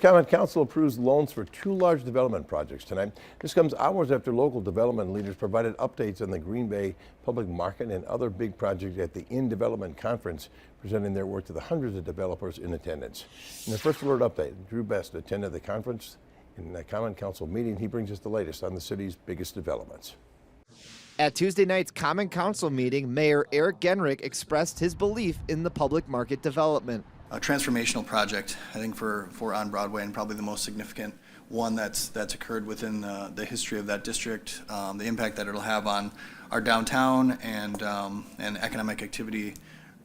Common Council approves loans for 2 large development projects tonight. This comes hours after local development leaders provided updates on the Green Bay Public Market and other big projects at the In Development Conference, presenting their work to the hundreds of developers in attendance. In the First Alert update, Drew Best attended the conference. In the Common Council meeting, he brings us the latest on the city's biggest developments. At Tuesday night's Common Council meeting, Mayor Eric Genrich expressed his belief in the public market development. A transformational project, I think, for On Broadway, and probably the most significant one that's occurred within the history of that district. The impact that it'll have on our downtown and economic activity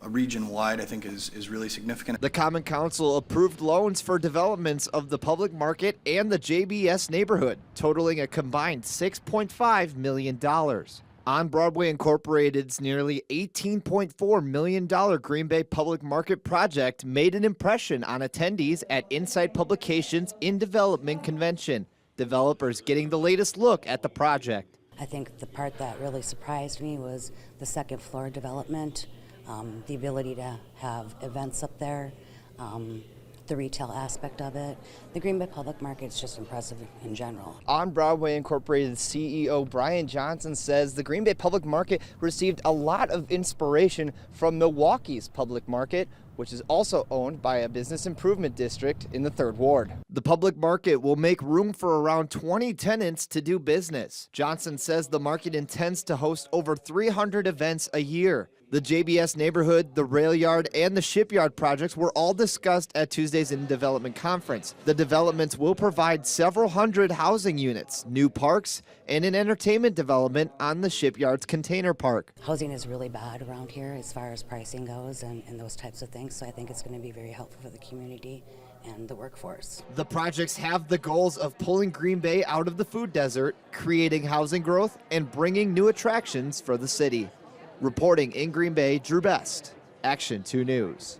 region-wide, I think, is really significant. The Common Council approved loans for developments of the public market and the JBS neighborhood, totaling a combined $6.5 million. On Broadway Incorporated's nearly $18.4 million Green Bay Public Market project made an impression on attendees at Insight Publications In Development Convention, developers getting the latest look at the project. I think the part that really surprised me was the second floor development, the ability to have events up there, the retail aspect of it. The Green Bay Public Market is just impressive in general. On Broadway Incorporated CEO Brian Johnson says the Green Bay Public Market received a lot of inspiration from Milwaukee's public market, which is also owned by a business improvement district in the 3rd Ward. The public market will make room for around 20 tenants to do business. Johnson says the market intends to host over 300 events a year. The JBS neighborhood, the rail yard, and the shipyard projects were all discussed at Tuesday's In Development Conference. The developments will provide several hundred housing units, new parks, and an entertainment development on the shipyard's container park. Housing is really bad around here as far as pricing goes and those types of things, so I think it's going to be very helpful for the community and the workforce. The projects have the goals of pulling Green Bay out of the food desert, creating housing growth, and bringing new attractions for the city. Reporting in Green Bay, Drew Best, Action 2 News.